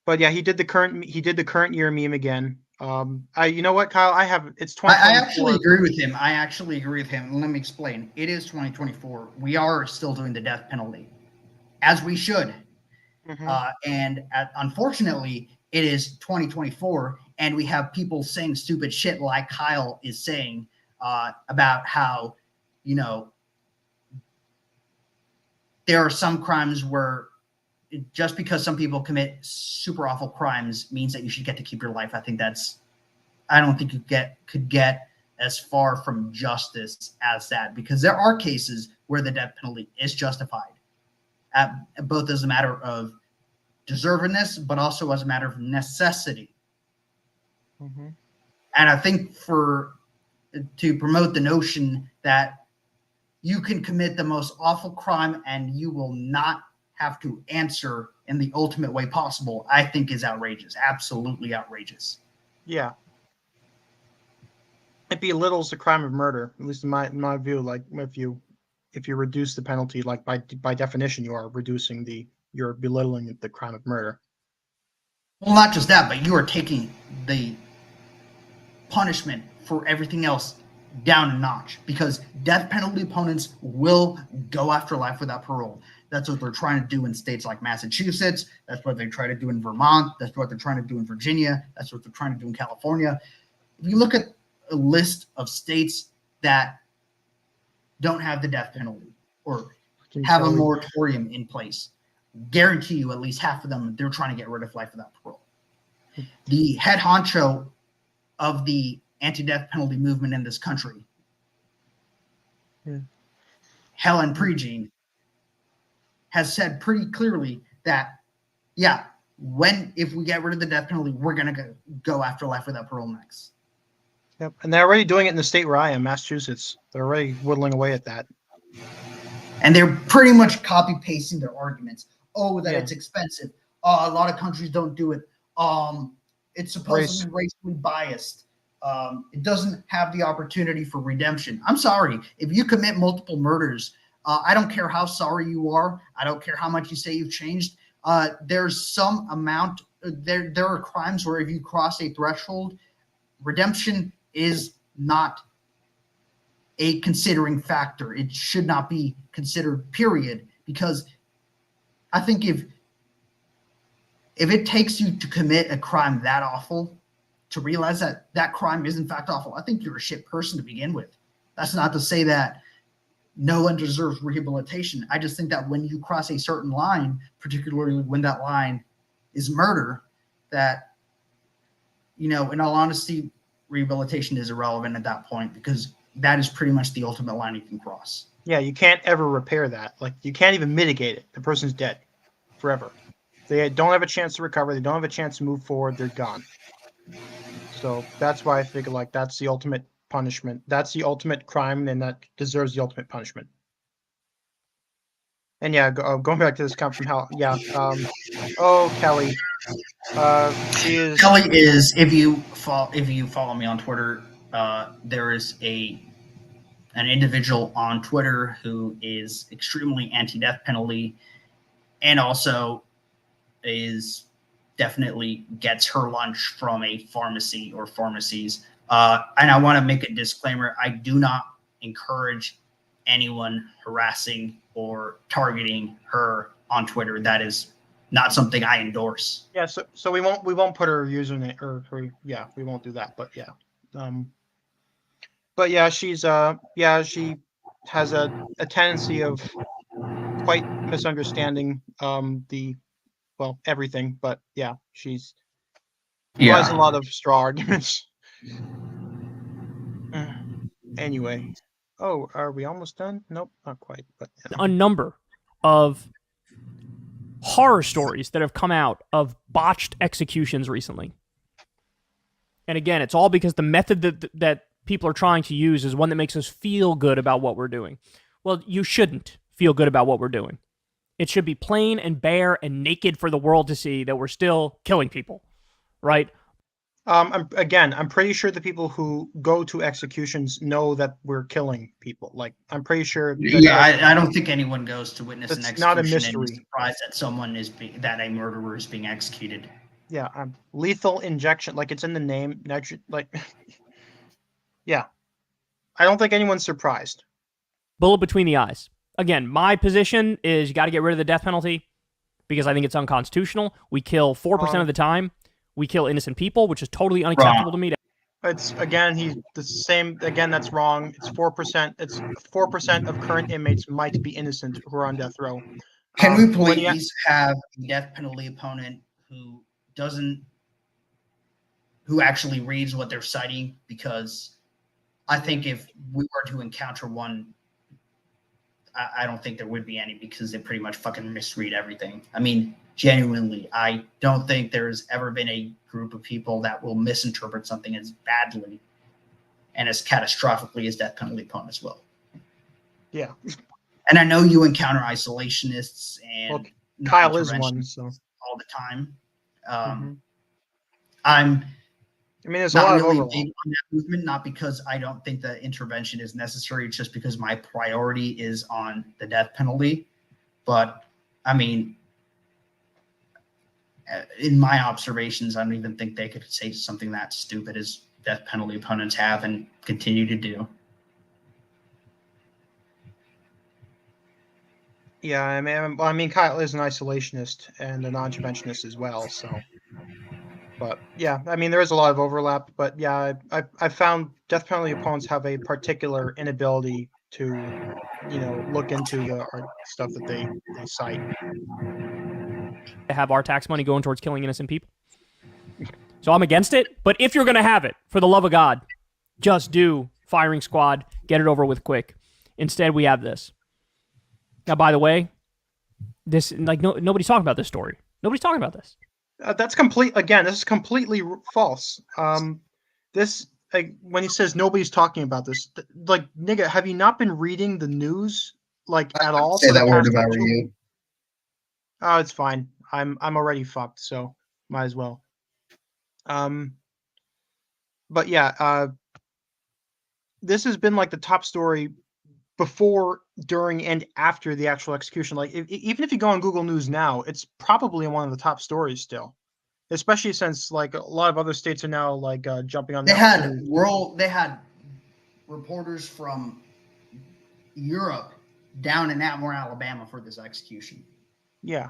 But yeah, he did the current year meme again. You know what, Kyle? It's I 2024. actually agree with him. Let me explain. It is 2024. We are still doing the death penalty, as we should. Mhm. Unfortunately, it is 2024, and we have people saying stupid shit like Kyle is saying about how, there are some crimes where just because some people commit super awful crimes means that you should get to keep your life. I don't think you could get as far from justice as that, because there are cases where the death penalty is justified, both as a matter of deservedness, but also as a matter of necessity. Mhm. And I think to promote the notion that you can commit the most awful crime and you will not have to answer in the ultimate way possible, I think is outrageous. Absolutely outrageous. Yeah. It belittles the crime of murder, at least in my view. Like if you reduce the penalty, like by definition, you're belittling the crime of murder. Well, not just that, but you are taking the punishment for everything else down a notch, because death penalty opponents will go after life without parole. That's what they're trying to do in states like Massachusetts. That's what they try to do in Vermont. That's what they're trying to do in Virginia. That's what they're trying to do in California. If you look at a list of states that don't have the death penalty or have a moratorium in place, guarantee you at least half of them, they're trying to get rid of life without parole. The head honcho of the anti-death penalty movement in this country, Helen Prejean, has said pretty clearly that, yeah, if we get rid of the death penalty, we're going to go after life without parole next. Yep, and they're already doing it in the state where I am, Massachusetts. They're already whittling away at that. And they're pretty much copy-pasting their arguments. Oh, that it's expensive. A lot of countries don't do it. It's supposedly racially biased. It doesn't have the opportunity for redemption. I'm sorry. If you commit multiple murders, I don't care how sorry you are. I don't care how much you say you've changed. There's some amount. There are crimes where if you cross a threshold, redemption is not a considering factor. It should not be considered, period. Because I think if it takes you to commit a crime that awful to realize that that crime is in fact awful, I think you're a shit person to begin with. That's not to say that no one deserves rehabilitation. I just think that when you cross a certain line, particularly when that line is murder, that, in all honesty, rehabilitation is irrelevant at that point, because that is pretty much the ultimate line you can cross. Yeah, you can't ever repair that. Like, you can't even mitigate it. The person's dead forever. They don't have a chance to recover. They don't have a chance to move forward. They're gone. So that's why I figure like that's the ultimate punishment. That's the ultimate crime, and that deserves the ultimate punishment. And yeah, going back to this comment from Hal. Yeah. Kelly. She is. Kelly is, if you follow me on Twitter, there is an individual on Twitter who is extremely anti-death penalty, and also is definitely gets her lunch from a pharmacy or pharmacies. And I want to make a disclaimer: I do not encourage anyone harassing or targeting her on Twitter. That is not something I endorse. Yeah, so we won't put her username or her, yeah, we won't do that, but yeah. But yeah, she has a tendency of quite misunderstanding everything, but yeah, she's provides a lot of straw arguments. Anyway. Oh, are we almost done? Nope, not quite, but A number of horror stories that have come out of botched executions recently. And again, it's all because the method that people are trying to use is one that makes us feel good about what we're doing. Well, you shouldn't feel good about what we're doing. It should be plain and bare and naked for the world to see that we're still killing people, right? I'm pretty sure the people who go to executions know that we're killing people. Like, I'm pretty sure I don't think anyone goes to witness an that's not a execution and is mystery. surprised that that a murderer is being executed. Yeah, lethal injection, like it's in the name. Like, yeah, I don't think anyone's surprised. Bullet between the eyes. Again, my position is you got to get rid of the death penalty because I think it's unconstitutional. We kill 4% of the time. We kill innocent people, which is totally unacceptable to me. It's he's the same. Again, that's wrong. It's 4%. It's 4% of current inmates might be innocent who are on death row. Can we please have a death penalty opponent who actually reads what they're citing? Because I think if we were to encounter one, I don't think there would be any because they pretty much fucking misread everything. I mean, genuinely, I don't think there's ever been a group of people that will misinterpret something as badly and as catastrophically as death penalty opponents will. Yeah. And I know you encounter isolationists and Kyle is one, so all the time. There's a lot of overlap. Big on that movement, not because I don't think that intervention is necessary, it's just because my priority is on the death penalty. But I mean, in my observations, I don't even think they could say something that stupid as death penalty opponents have and continue to do. Yeah, I mean, Kyle is an isolationist and a non-interventionist as well. So, but yeah, I mean, there is a lot of overlap. But yeah, I found death penalty opponents have a particular inability to, look into the stuff that they cite. To have our tax money going towards killing innocent people. So I'm against it. But if you're going to have it, for the love of God, just do firing squad. Get it over with quick. Instead, we have this. Now, by the way, this nobody's talking about this story. Nobody's talking about this. That's complete. Again, this is completely false. This when he says nobody's talking about this, like, nigga, have you not been reading the news at all? Say that word if I were you. Oh, it's fine. I'm already fucked, so might as well. But yeah, this has been like the top story before, during, and after the actual execution. Like, even if you go on Google News now, it's probably one of the top stories still, especially since like a lot of other states are now jumping on. They had reporters from Europe down in Atmore, Alabama for this execution. Yeah,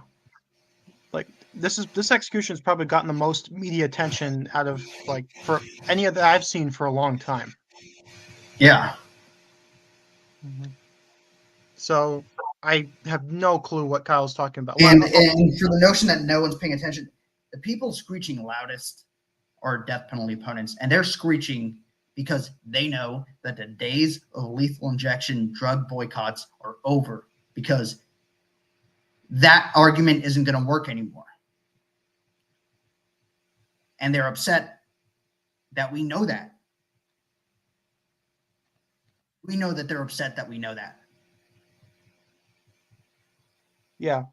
like this execution has probably gotten the most media attention out of for any of that I've seen for a long time. Yeah. Mm-hmm. So I have no clue what Kyle's talking about. And for the notion that no one's paying attention, the people screeching loudest are death penalty opponents, and they're screeching because they know that the days of lethal injection drug boycotts are over, because that argument isn't going to work anymore. And they're upset that we know that. We know that they're upset that we know that. Yeah.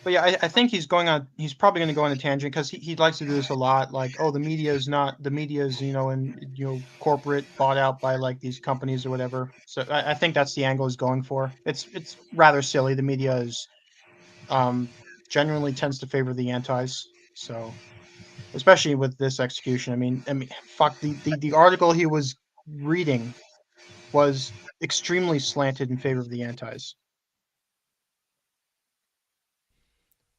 But yeah, I think he's probably going to go on a tangent because he likes to do this a lot. Like, oh, the media is, corporate, bought out by these companies or whatever. So I think that's the angle he's going for. It's rather silly. The media is generally tends to favor the antis. So especially with this execution, I mean, fuck, the article he was reading was extremely slanted in favor of the antis.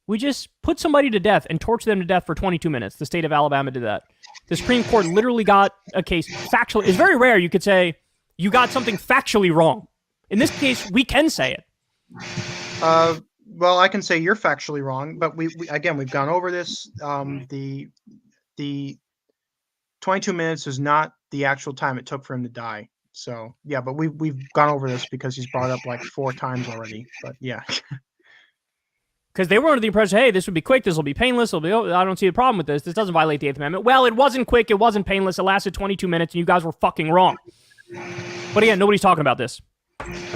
We just put somebody to death and torture them to death for 22 minutes. The state of Alabama did that. The Supreme Court literally got a case factually. It's very rare you could say you got something factually wrong. In this case, we can say it. Well, I can say you're factually wrong, but we again, we've gone over this. The 22 minutes is not the actual time it took for him to die. So yeah, but we've gone over this because he's brought up like 4 times already. But yeah. Because they were under the impression, hey, this would be quick, this will be painless, I don't see a problem with this. This doesn't violate the 8th Amendment. Well, it wasn't quick, it wasn't painless, it lasted 22 minutes, and you guys were fucking wrong. But again, nobody's talking about this.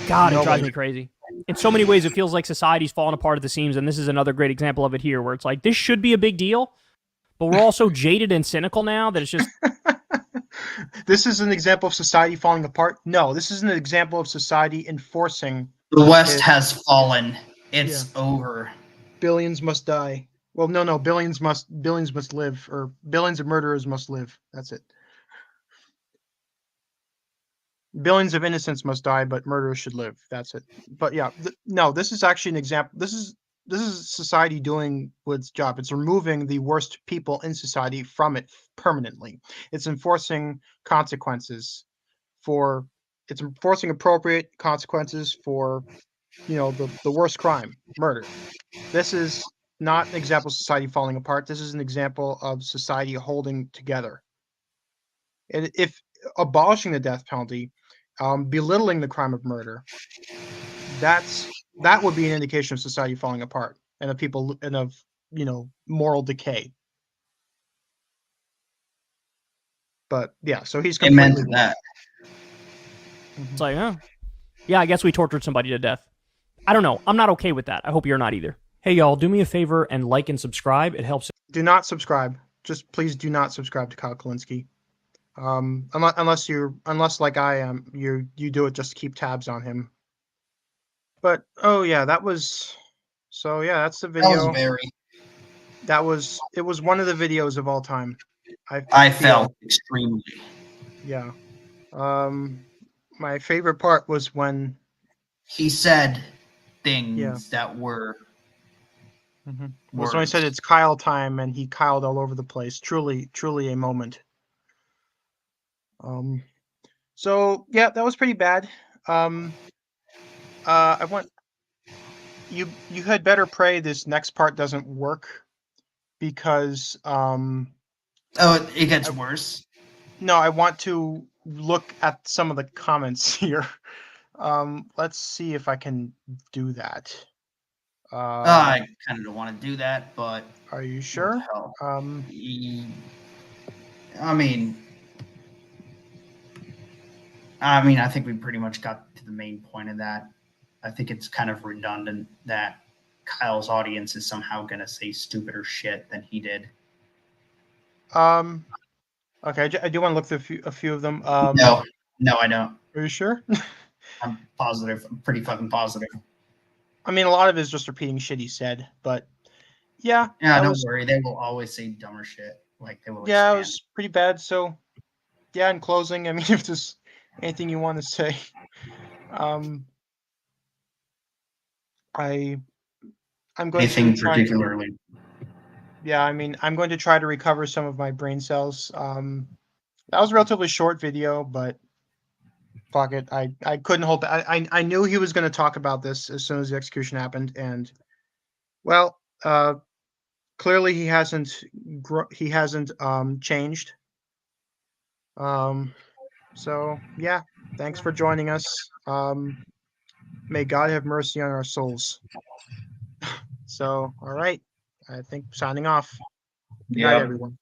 God, it drives me crazy. In so many ways, it feels like society's falling apart at the seams, and this is another great example of it here, where it's like, this should be a big deal, but we're all so jaded and cynical now that it's just... This is an example of society falling apart? No, this is an example of society enforcing... The West has fallen. It's over. Billions must die. Well, no, billions must live, or billions of murderers must live. That's it. Billions of innocents must die, but murderers should live. That's it. But yeah, no, this is actually an example. This is society doing its job. It's removing the worst people in society from it permanently. It's enforcing consequences for. It's enforcing appropriate consequences for, the worst crime, murder. This is not an example of society falling apart. This is an example of society holding together. And if abolishing the death penalty, belittling the crime of murder, that would be an indication of society falling apart and of moral decay. But yeah, so he's completely Amen to that. It's like, huh? Yeah, I guess we tortured somebody to death. I don't know. I'm not okay with that. I hope you're not either. Hey, y'all, do me a favor and like and subscribe. It helps. Do not subscribe. Just please do not subscribe to Kyle Kulinski. Unless like I am, you do it just to keep tabs on him. But that's the video. It was one of the videos of all time. I felt extremely. Yeah. My favorite part was when he said things that were. Was when I said it's Kyle time, and he Kyled all over the place. Truly a moment. So yeah, that was pretty bad. You had better pray this next part doesn't work, because it gets worse. No, I want to look at some of the comments here. Let's see if I can do that. I kind of don't want to do that, but are you sure? I mean, I think we pretty much got to the main point of that. I think it's kind of redundant that Kyle's audience is somehow going to say stupider shit than he did. Okay, I do want to look through a few of them. No, I don't. Are you sure? I'm positive. I'm pretty fucking positive. I mean, a lot of it is just repeating shit he said, but yeah. Yeah, don't worry. They will always say dumber shit. Like they will. Yeah, it was pretty bad. So, yeah. In closing, I mean, if there's anything you want to say, I'm going anything to try particularly. Yeah, I mean, I'm going to try to recover some of my brain cells. That was a relatively short video, but fuck it. I couldn't hold back. I knew he was going to talk about this as soon as the execution happened, and well, clearly he hasn't changed. So yeah, thanks for joining us. May God have mercy on our souls. So, all right. I think signing off. Good night, everyone.